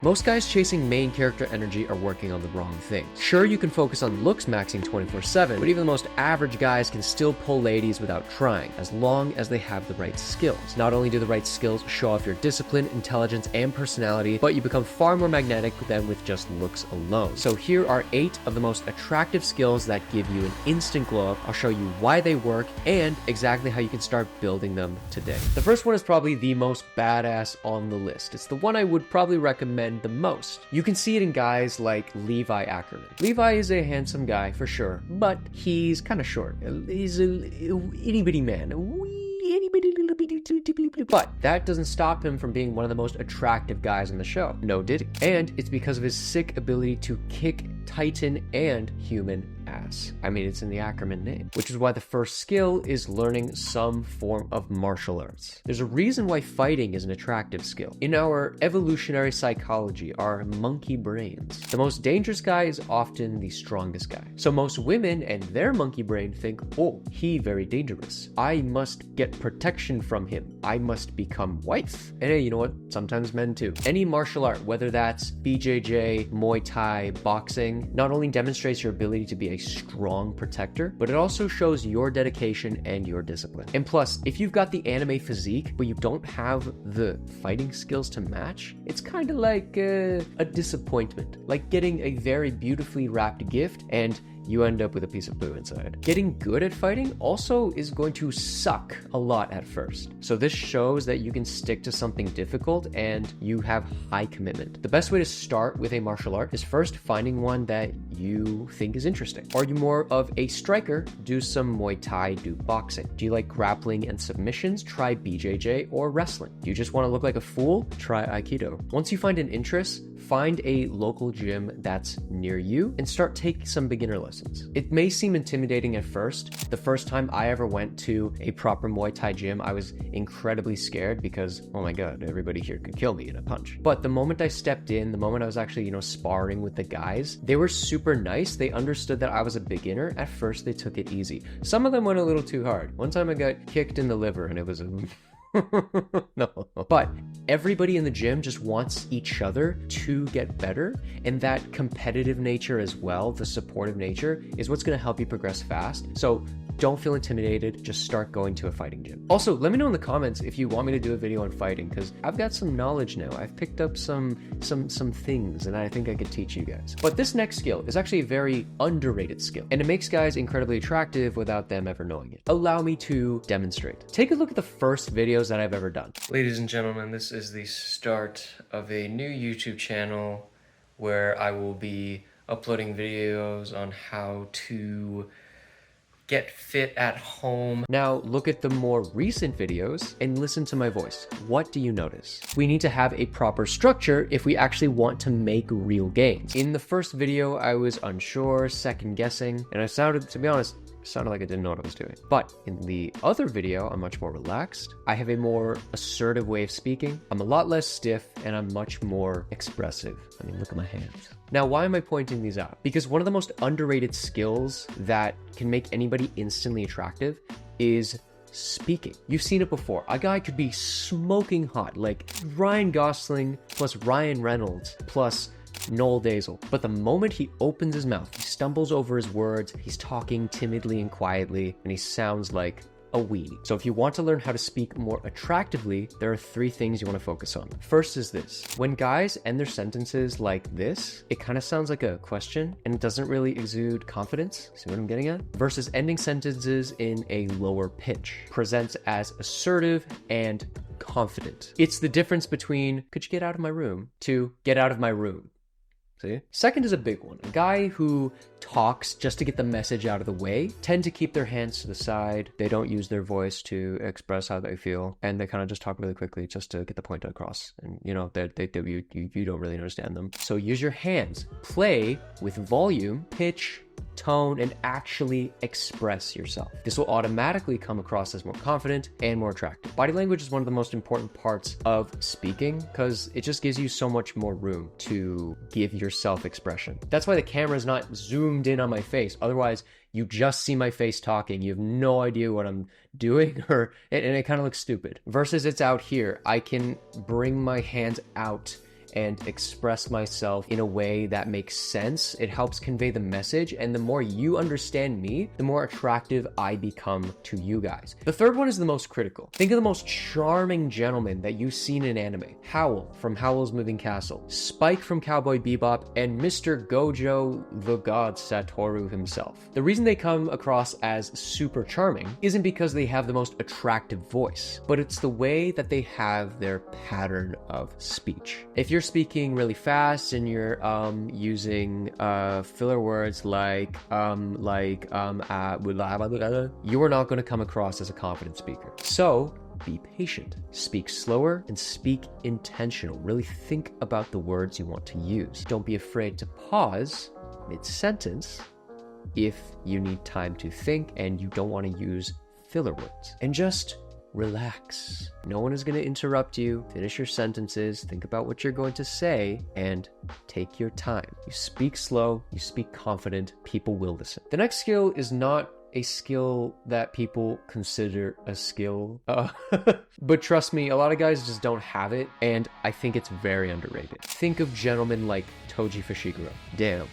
Most guys chasing main character energy are working on the wrong things. Sure, you can focus on looks maxing 24/7, but even the most average guys can still pull ladies without trying, as long as they have the right skills. Not only do the right skills show off your discipline, intelligence, and personality, but you become far more magnetic than with just looks alone. So here are 8 of the most attractive skills that give you an instant glow up. I'll show you why they work and exactly how you can start building them today. The first one is probably the most badass on the list. It's the one I would probably recommend the most. You can see it in guys like Levi Ackerman. Levi is a handsome guy for sure, but he's kind of short. He's a itty bitty man. But that doesn't stop him from being one of the most attractive guys in the show. No diddy. And it's because of his sick ability to kick Titan and human ass. I mean, it's in the Ackerman name, which is why the first skill is learning some form of martial arts. There's a reason why fighting is an attractive skill. In our evolutionary psychology, our monkey brains, the most dangerous guy is often the strongest guy. So most women and their monkey brain think, oh, he very dangerous. I must get protection from him. I must become wife. And hey, you know what? Sometimes men too. Any martial art, whether that's BJJ, Muay Thai, boxing, not only demonstrates your ability to be a strong protector, but it also shows your dedication and your discipline. And plus, if you've got the anime physique, but you don't have the fighting skills to match, it's kind of like a disappointment. Like getting a very beautifully wrapped gift and you end up with a piece of poo inside. Getting good at fighting also is going to suck a lot at first. So this shows that you can stick to something difficult and you have high commitment. The best way to start with a martial art is first finding one that you think is interesting. Are you more of a striker? Do some Muay Thai, do boxing. Do you like grappling and submissions? Try BJJ or wrestling. Do you just want to look like a fool? Try Aikido. Once you find an interest, find a local gym that's near you and start taking some beginner lessons. It may seem intimidating at first. The first time I ever went to a proper Muay Thai gym, I was incredibly scared because, oh my God, everybody here could kill me in a punch. But the moment I stepped in, the moment I was actually, sparring with the guys, they were super nice. They understood that I was a beginner. At first, they took it easy. Some of them went a little too hard. One time I got kicked in the liver and it was no. But everybody in the gym just wants each other to get better, and that competitive nature as well, the supportive nature, is what's going to help you progress fast. So don't feel intimidated, just start going to a fighting gym. Also, let me know in the comments if you want me to do a video on fighting, because I've got some knowledge now. I've picked up some things and I think I could teach you guys. But this next skill is actually a very underrated skill, and it makes guys incredibly attractive without them ever knowing it. Allow me to demonstrate. Take a look at the first videos that I've ever done. Ladies and gentlemen, this is the start of a new YouTube channel where I will be uploading videos on how to get fit at home. Now look at the more recent videos and listen to my voice. What do you notice? We need to have a proper structure if we actually want to make real gains. In the first video, I was unsure, second guessing, and I sounded, to be honest, sounded like I didn't know what I was doing. But in the other video, I'm much more relaxed. I have a more assertive way of speaking. I'm a lot less stiff and I'm much more expressive. I mean, look at my hands. Now, why am I pointing these out? Because one of the most underrated skills that can make anybody instantly attractive is speaking. You've seen it before. A guy could be smoking hot, like Ryan Gosling plus Ryan Reynolds plus Noel Dazel. But the moment he opens his mouth, he stumbles over his words, he's talking timidly and quietly, and he sounds like a weenie. So if you want to learn how to speak more attractively, there are 3 things you want to focus on. First is this. When guys end their sentences like this, it kind of sounds like a question and it doesn't really exude confidence. See what I'm getting at? Versus ending sentences in a lower pitch. Presents as assertive and confident. It's the difference between, could you get out of my room, to get out of my room. See? Second is a big one. A guy who talks just to get the message out of the way tend to keep their hands to the side. They don't use their voice to express how they feel, and they kind of just talk really quickly just to get the point across. And you don't really understand them. So use your hands. Play with volume, pitch, tone, and actually express yourself. This will automatically come across as more confident and more attractive. Body language is one of the most important parts of speaking because it just gives you so much more room to give yourself expression. That's why the camera is not zoomed in on my face. Otherwise, you just see my face talking. You have no idea what I'm doing, and it kind of looks stupid. Versus it's out here. I can bring my hands out and express myself in a way that makes sense. It helps convey the message, and the more you understand me, the more attractive I become to you guys. The third one is the most critical. Think of the most charming gentleman that you've seen in anime. Howl from Howl's Moving Castle, Spike from Cowboy Bebop, and Mr. Gojo, the god Satoru himself. The reason they come across as super charming isn't because they have the most attractive voice, but it's the way that they have their pattern of speech. If you're speaking really fast and you're using filler words like you are not going to come across as a confident speaker. So be patient, speak slower, and speak intentional. Really think about the words you want to use. Don't be afraid to pause mid-sentence if you need time to think and you don't want to use filler words. And just relax. No one is going to interrupt you. Finish your sentences, think about what you're going to say, and take your time. You speak slow, you speak confident, people will listen. The next skill is not a skill that people consider a skill, but trust me, a lot of guys just don't have it, and I think it's very underrated. Think of gentlemen like Toji Fushiguro. Damn,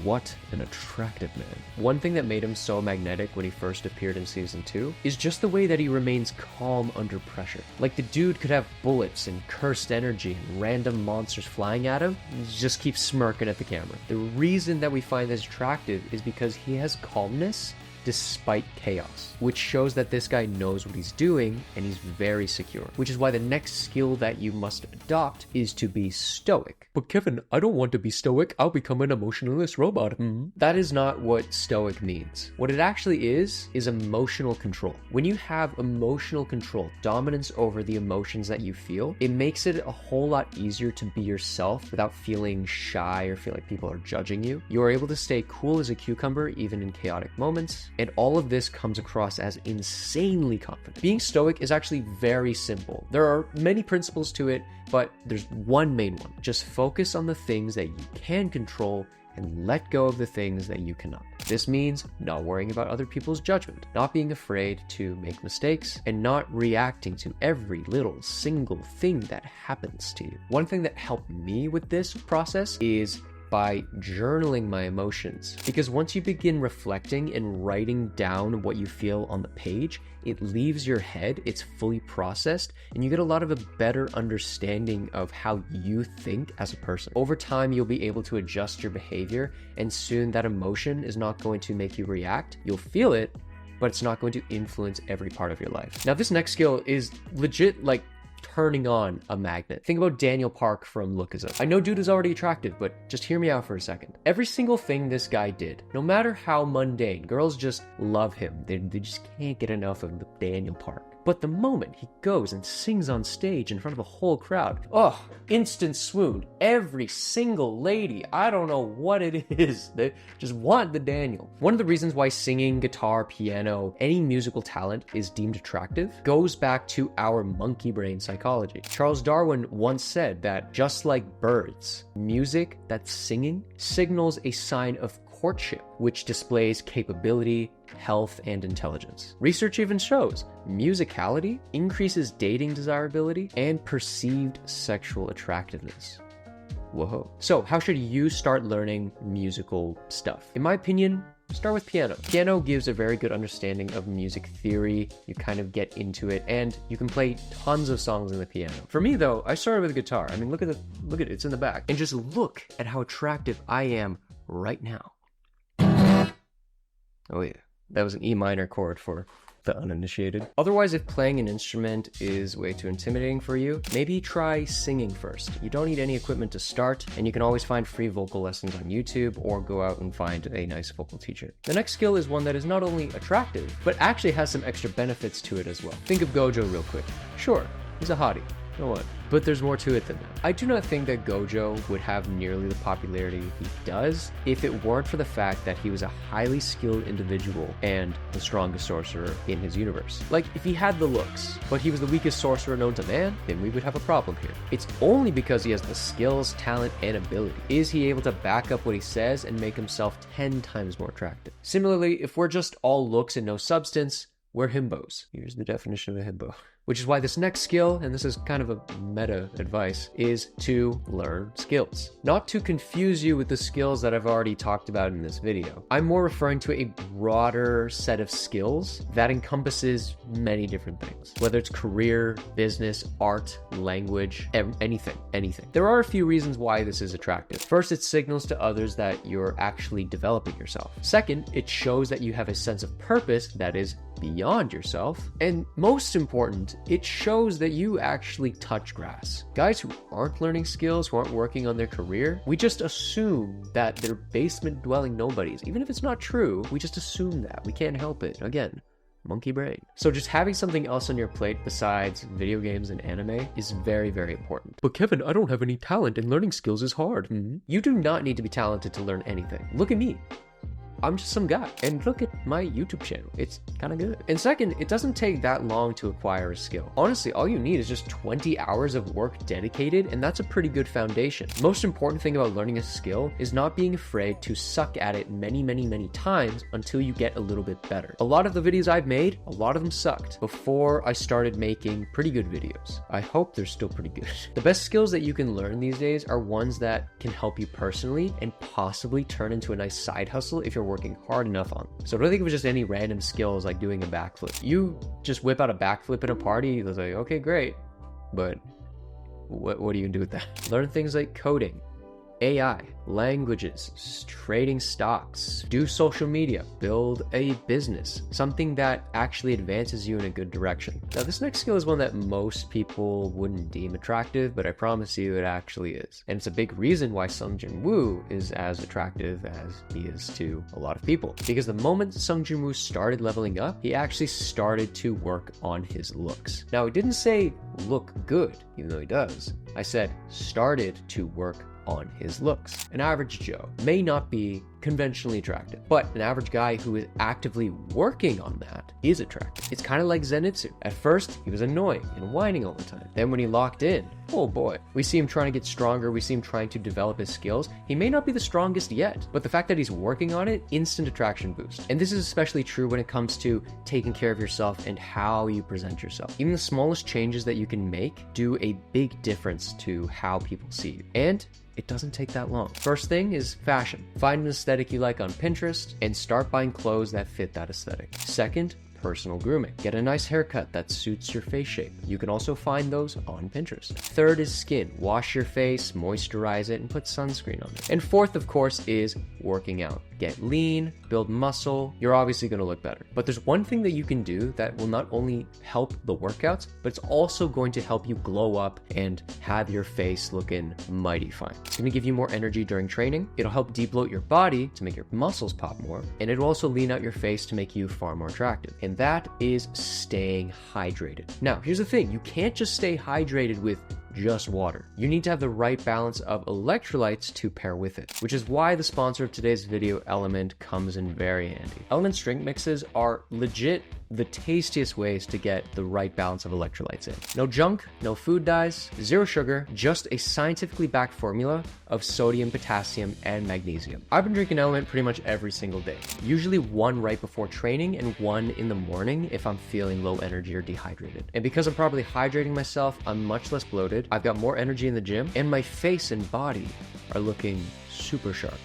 what an attractive man. One thing that made him so magnetic when he first appeared in season 2 is just the way that he remains calm under pressure. Like, the dude could have bullets and cursed energy and random monsters flying at him, and he just keeps smirking at the camera. The reason that we find this attractive is because he has calmness despite chaos, which shows that this guy knows what he's doing and he's very secure, which is why the next skill that you must adopt is to be stoic. But Kevin, I don't want to be stoic. I'll become an emotionless robot. That is not what stoic means. What it actually is emotional control. When you have emotional control, dominance over the emotions that you feel, it makes it a whole lot easier to be yourself without feeling shy or feel like people are judging you. You are able to stay cool as a cucumber even in chaotic moments. And all of this comes across as insanely confident. Being stoic is actually very simple. There are many principles to it, but there's one main one. Just focus on the things that you can control and let go of the things that you cannot. This means not worrying about other people's judgment, not being afraid to make mistakes, and not reacting to every little single thing that happens to you. One thing that helped me with this process is by journaling my emotions. Because once you begin reflecting and writing down what you feel on the page, it leaves your head, it's fully processed, and you get a lot of a better understanding of how you think as a person. Over time, you'll be able to adjust your behavior, and soon that emotion is not going to make you react. You'll feel it, but it's not going to influence every part of your life. Now, this next skill is legit like turning on a magnet. Think about Daniel Park from Look As Up. I know dude is already attractive, but just hear me out for a second. Every single thing this guy did, no matter how mundane, girls just love him. They just can't get enough of the Daniel Park. But the moment he goes and sings on stage in front of a whole crowd, oh, instant swoon. Every single lady, I don't know what it is, they just want the Daniel. One of the reasons why singing, guitar, piano, any musical talent is deemed attractive goes back to our monkey brain psychology. Charles Darwin once said that just like birds, music that's singing signals a sign of courtship, which displays capability, health, and intelligence. Research even shows musicality increases dating desirability and perceived sexual attractiveness. Whoa. So how should you start learning musical stuff? In my opinion, start with piano. Piano gives a very good understanding of music theory. You kind of get into it, and you can play tons of songs on the piano. For me, though, I started with guitar. I mean, look at it, it's in the back. And just look at how attractive I am right now. Oh yeah, that was an E minor chord for the uninitiated. Otherwise, if playing an instrument is way too intimidating for you, maybe try singing first. You don't need any equipment to start, and you can always find free vocal lessons on YouTube or go out and find a nice vocal teacher. The next skill is one that is not only attractive, but actually has some extra benefits to it as well. Think of Gojo real quick. Sure, he's a hottie. You know what? But there's more to it than that. I do not think that Gojo would have nearly the popularity he does if it weren't for the fact that he was a highly skilled individual and the strongest sorcerer in his universe. Like, if he had the looks, but he was the weakest sorcerer known to man, then we would have a problem here. It's only because he has the skills, talent, and ability is he able to back up what he says and make himself 10 times more attractive. Similarly, if we're just all looks and no substance, we're himbos. Here's the definition of a himbo. Which is why this next skill, and this is kind of a meta advice, is to learn skills. Not to confuse you with the skills that I've already talked about in this video. I'm more referring to a broader set of skills that encompasses many different things, whether it's career, business, art, language, anything. There are a few reasons why this is attractive. First, it signals to others that you're actually developing yourself. Second, it shows that you have a sense of purpose that is beyond yourself. And most important, it shows that you actually touch grass. Guys who aren't learning skills, who aren't working on their career, we just assume that they're basement dwelling nobodies. Even if it's not true, we just assume that. We can't help it. Again, monkey brain. So just having something else on your plate besides video games and anime is very, very important. But Kevin, I don't have any talent and learning skills is hard. You do not need to be talented to learn anything. Look at me. I'm just some guy. And look at my YouTube channel. It's kind of good. And second, it doesn't take that long to acquire a skill. Honestly, all you need is just 20 hours of work dedicated, and that's a pretty good foundation. Most important thing about learning a skill is not being afraid to suck at it many times until you get a little bit better. A lot of the videos I've made, a lot of them sucked before I started making pretty good videos. I hope they're still pretty good. The best skills that you can learn these days are ones that can help you personally and possibly turn into a nice side hustle if you're working hard enough on them. So don't think of it just any random skills like doing a backflip. You just whip out a backflip at a party, it's like, okay, great, but what are you gonna do with that? Learn things like coding, AI, languages, trading stocks, do social media, build a business, something that actually advances you in a good direction. Now, this next skill is one that most people wouldn't deem attractive, but I promise you it actually is. And it's a big reason why Sung Jin-woo is as attractive as he is to a lot of people. Because the moment Sung Jin-woo started leveling up, he actually started to work on his looks. Now, he didn't say look good, even though he does. I said started to work on his looks. An average Joe may not be conventionally attractive, but an average guy who is actively working on that is attractive. It's kind of like Zenitsu. At first, he was annoying and whining all the time. Then when he locked in, oh boy, we see him trying to get stronger, we see him trying to develop his skills. He may not be the strongest yet, but the fact that he's working on it, instant attraction boost. And this is especially true when it comes to taking care of yourself and how you present yourself. Even the smallest changes that you can make do a big difference to how people see you. And it doesn't take that long. First thing is fashion. Find an aesthetic you like on Pinterest and start buying clothes that fit that aesthetic. Second, personal grooming. Get a nice haircut that suits your face shape. You can also find those on Pinterest. Third is skin. Wash your face, moisturize it, and put sunscreen on it. And fourth, of course, is working out. Get lean, build muscle. You're obviously going to look better. But there's one thing that you can do that will not only help the workouts, but it's also going to help you glow up and have your face looking mighty fine. It's going to give you more energy during training. It'll help de-bloat your body to make your muscles pop more. And it'll also lean out your face to make you far more attractive. And that is staying hydrated. Now, here's the thing. You can't just stay hydrated with just water. You need to have the right balance of electrolytes to pair with it, which is why the sponsor of today's video, Element, comes in very handy. Element's drink mixes are legit the tastiest ways to get the right balance of electrolytes in. No junk, no food dyes, zero sugar, just a scientifically backed formula of sodium, potassium, and magnesium. I've been drinking Element pretty much every single day, usually one right before training and one in the morning if I'm feeling low energy or dehydrated. And because I'm properly hydrating myself, I'm much less bloated, I've got more energy in the gym, and my face and body are looking super sharp.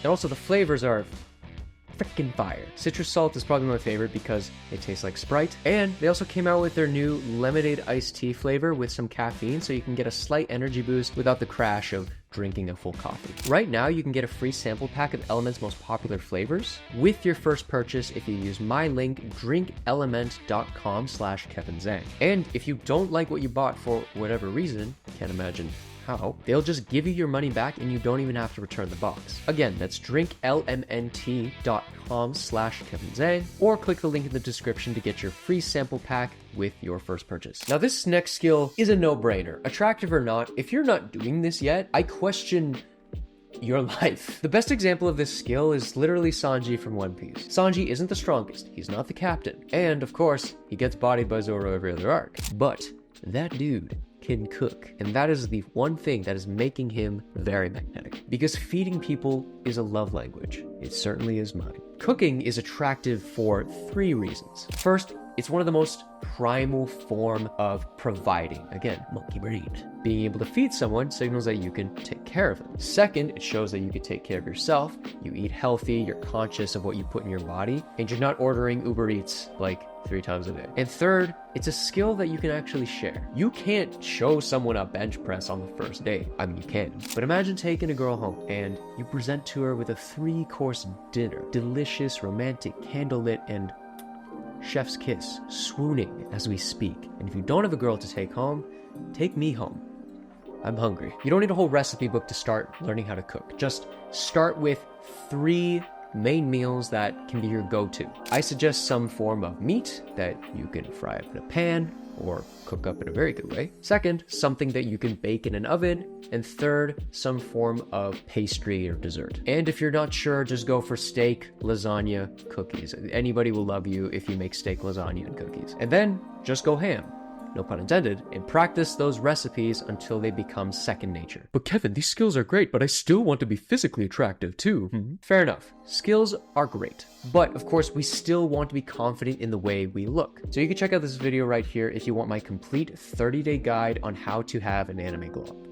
And also the flavors are freaking fire. Citrus salt is probably my favorite because it tastes like Sprite. And they also came out with their new lemonade iced tea flavor with some caffeine, so you can get a slight energy boost without the crash of drinking a full coffee. Right now, you can get a free sample pack of Element's most popular flavors with your first purchase if you use my link, drinkelement.com/KevinZhang. And if you don't like what you bought for whatever reason, can't imagine how, they'll just give you your money back and you don't even have to return the box. Again, that's drinklmnt.com/KevinZhang, or click the link in the description to get your free sample pack with your first purchase. Now, this next skill is a no-brainer. Attractive or not, if you're not doing this yet, I question your life. The best example of this skill is literally Sanji from One Piece. Sanji isn't the strongest, he's not the captain, and of course, he gets bodied by Zoro every other arc. But that dude can cook, and that is the one thing that is making him very magnetic, because feeding people is a love language. It certainly is mine. Cooking is attractive for 3 reasons. First, It's one of the most primal form of providing. Again, monkey brain. Being able to feed someone signals that you can take care of them. Second, it shows that you can take care of yourself. You eat healthy, you're conscious of what you put in your body, and you're not ordering Uber Eats like 3 times a day. And third, it's a skill that you can actually share. You can't show someone a bench press on the first date. I mean, you can. But imagine taking a girl home and you present to her with a 3-course dinner. Delicious, romantic, candlelit, and chef's kiss, swooning as we speak. And if you don't have a girl to take home, take me home. I'm hungry. You don't need a whole recipe book to start learning how to cook. Just start with 3 main meals that can be your go-to. I suggest some form of meat that you can fry up in a pan or cook up in a very good way. Second, something that you can bake in an oven. And third, some form of pastry or dessert. And if you're not sure, just go for steak, lasagna, cookies. Anybody will love you if you make steak, lasagna, and cookies. And then just go ham. No pun intended, and practice those recipes until they become second nature. But Kevin, these skills are great, but I still want to be physically attractive too. Fair enough. Skills are great, but of course we still want to be confident in the way we look. So you can check out this video right here if you want my complete 30-day guide on how to have an anime glow up.